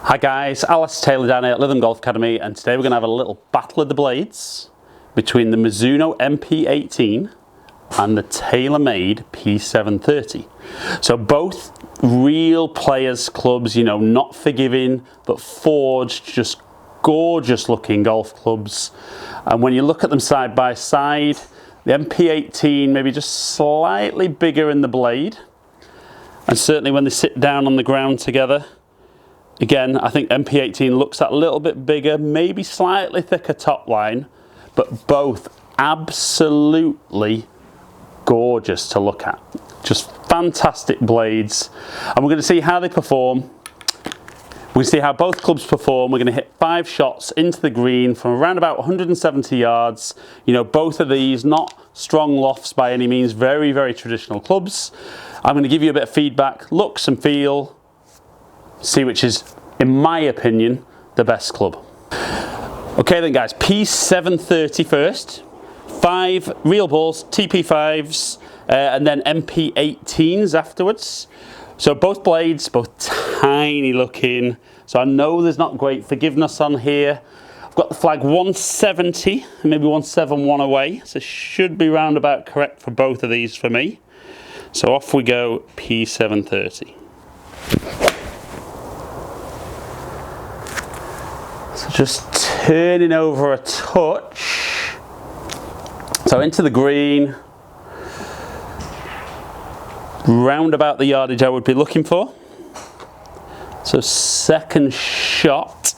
Hi guys, Alice Taylor down here at Lytham Golf Academy, and today we're going to have a little battle of the blades between the MIZUNO MP18 and the TAYLORMADE P730. So both real players clubs, you know, not forgiving but forged, just gorgeous looking golf clubs. And when you look at them side by side, the MP18 maybe just slightly bigger in the blade, and certainly when they sit down on the ground together, again, I think MP18 looks that little bit bigger, maybe slightly thicker top line, but both absolutely gorgeous to look at. Just fantastic blades. And we're going to see how they perform. We're going to see how both clubs perform. We're going to hit 5 shots into the green from around about 170 yards. You know, both of these, not strong lofts by any means, very, very traditional clubs. I'm going to give you a bit of feedback, looks and feel, see which is, in my opinion, the best club. Okay then guys, P730 first, 5 real balls, TP5s, and then MP18s afterwards. So both blades, both tiny looking, so I know there's not great forgiveness on here. I've got the flag 170, maybe 171 away, so should be round about correct for both of these for me. So off we go, P730. So just turning over a touch. So into the green. Round about the yardage I would be looking for. So second shot.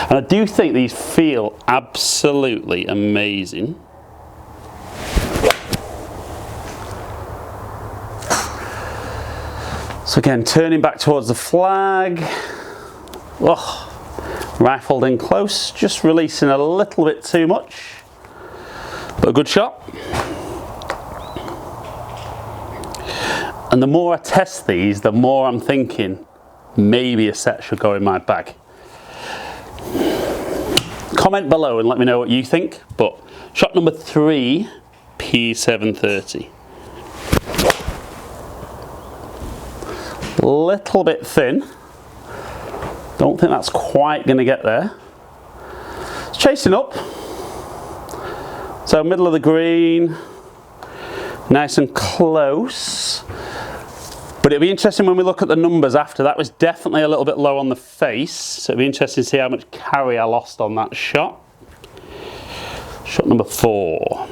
And I do think these feel absolutely amazing. So again, turning back towards the flag. Oh. Rifled in close, just releasing a little bit too much, but a good shot. And the more I test these, the more I'm thinking maybe a set should go in my bag. Comment below and let me know what you think. But shot number 3, P730. Little bit thin. Don't think that's quite going to get there. It's chasing up. So middle of the green, nice and close. But it'll be interesting when we look at the numbers after. That was definitely a little bit low on the face. So it'll be interesting to see how much carry I lost on that shot. Shot number 4.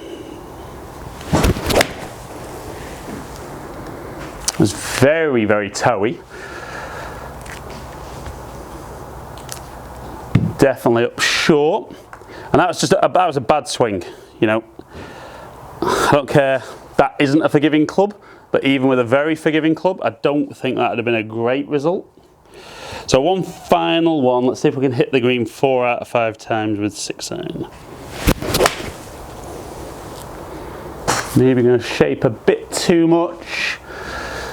It was very, very toey. Definitely up short, and that was a bad swing. You know, I don't care, that isn't a forgiving club, but even with a very forgiving club, I don't think that would have been a great result. So one final one. Let's see if we can hit the green 4 out of 5 times with 6-iron. Maybe going to shape a bit too much.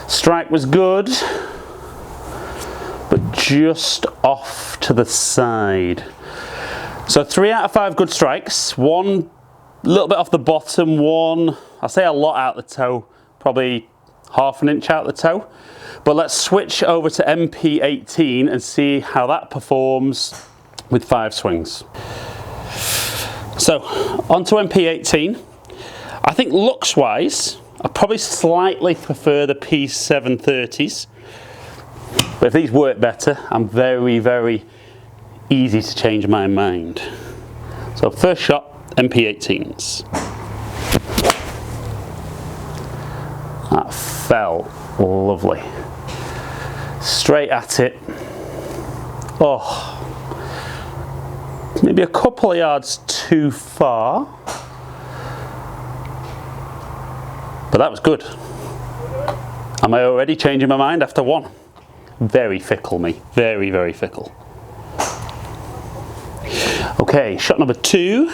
Strike was good, but just off to the side. So 3 out of 5 good strikes, 1 a little bit off the bottom, 1, I say a lot out the toe, probably ½ an inch out the toe. But let's switch over to MP18 and see how that performs with 5 swings. So onto MP18. I think looks wise, I probably slightly prefer the P730s. But if these work better, I'm very, very easy to change my mind. So first shot, MP18s. That felt lovely. Straight at it. Oh, maybe a couple of yards too far. But that was good. Am I already changing my mind after 1? Very fickle, me. Very, very fickle. Okay, shot number 2.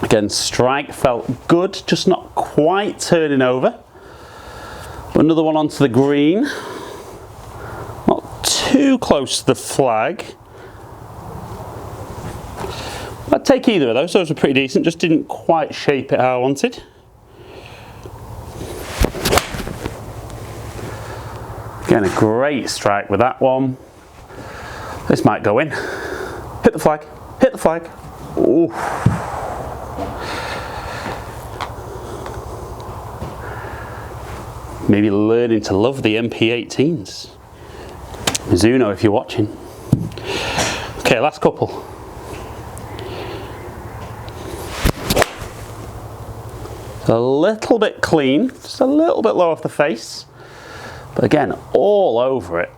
Again, strike felt good, just not quite turning over. Another one onto the green. Not too close to the flag. I'd take either of those. Those were pretty decent, just didn't quite shape it how I wanted. Getting a great strike with that one. This might go in. Hit the flag, hit the flag. Ooh. Maybe learning to love the MP18s. Mizuno, if you're watching. Okay, last couple. A little bit clean, just a little bit low off the face. But again, all over it.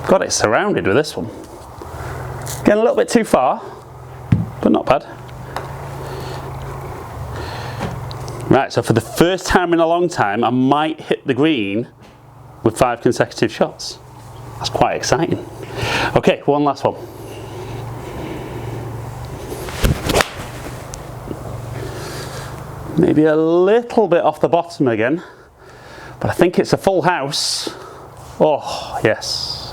Got it surrounded with this one. Getting a little bit too far, but not bad. Right, so for the first time in a long time, I might hit the green with 5 consecutive shots. That's quite exciting. Okay, one last one. Maybe a little bit off the bottom again, but I think it's a full house. Oh, yes.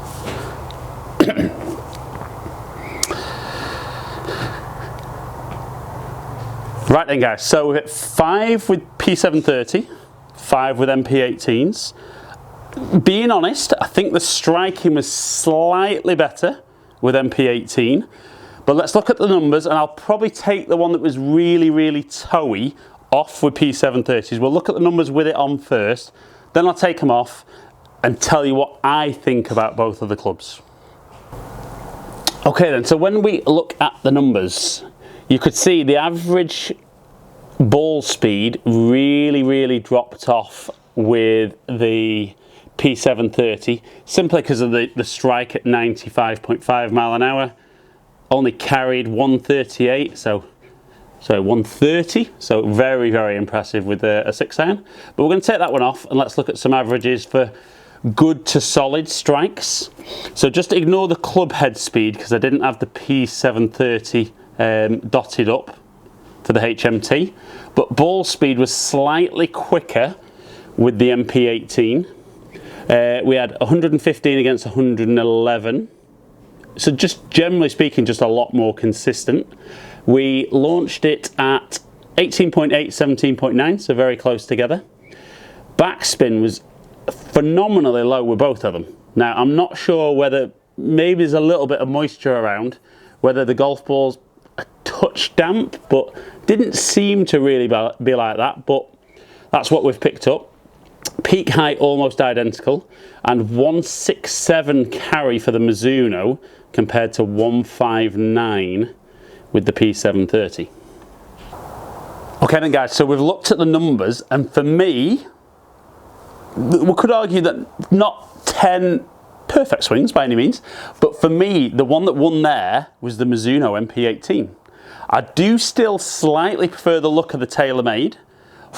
Right then guys, so we hit 5 with P730, 5 with MP18s. Being honest, I think the striking was slightly better with MP18, but let's look at the numbers, and I'll probably take the one that was really, really toey off with P730s. We'll look at the numbers with it on first, then I'll take them off and tell you what I think about both of the clubs. Okay then, so when we look at the numbers, you could see the average ball speed really dropped off with the P730, simply because of the strike at 95.5 mile an hour. Only carried 138, so 130, so very impressive with a 6-iron. But we're going to take that one off and let's look at some averages for good to solid strikes. So just ignore the club head speed because I didn't have the P730 dotted up for the HMT, but ball speed was slightly quicker with the MP18. We had 115 against 111, so just generally speaking, just a lot more consistent. We launched it at 18.8, 17.9, so very close together. Backspin was phenomenally low with both of them. Now, I'm not sure whether, maybe there's a little bit of moisture around, whether the golf ball's a touch damp, but didn't seem to really be like that, but that's what we've picked up. Peak height almost identical, and 167 carry for the Mizuno compared to 159 with the P730. Okay then guys, so we've looked at the numbers, and for me, we could argue that not 10 perfect swings by any means, but for me, the one that won there was the Mizuno MP18. I do still slightly prefer the look of the TaylorMade,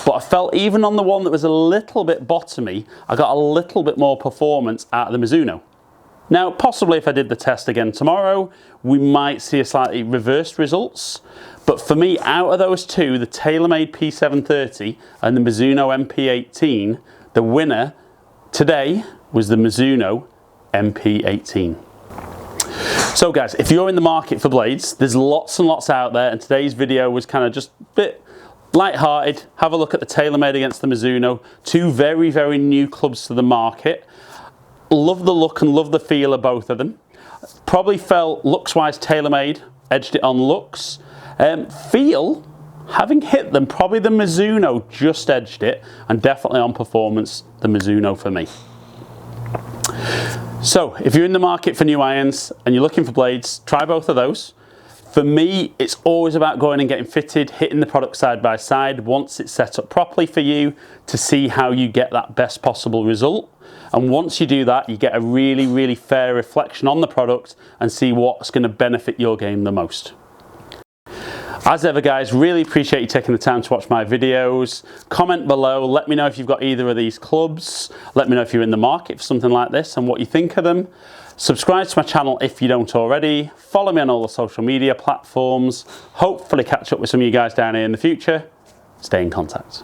but I felt even on the one that was a little bit bottomy, I got a little bit more performance out of the Mizuno. Now, possibly if I did the test again tomorrow, we might see a slightly reversed results. But for me, out of those two, the TaylorMade P730 and the Mizuno MP18, the winner today was the Mizuno MP18. So guys, if you're in the market for blades, there's lots and lots out there, and today's video was kind of just a bit light-hearted. Have a look at the TaylorMade against the Mizuno, two very new clubs to the market. Love the look and love the feel of both of them. Probably felt looks-wise TaylorMade edged it on looks. Feel, having hit them, probably the Mizuno just edged it, and definitely on performance, the Mizuno for me. So if you're in the market for new irons and you're looking for blades, try both of those. For me, it's always about going and getting fitted, hitting the product side by side once it's set up properly for you to see how you get that best possible result. And once you do that, you get a really fair reflection on the product and see what's going to benefit your game the most. As ever guys, really appreciate you taking the time to watch my videos. Comment below, let me know if you've got either of these clubs. Let me know if you're in the market for something like this and what you think of them. Subscribe to my channel if you don't already. Follow me on all the social media platforms. Hopefully catch up with some of you guys down here in the future. Stay in contact.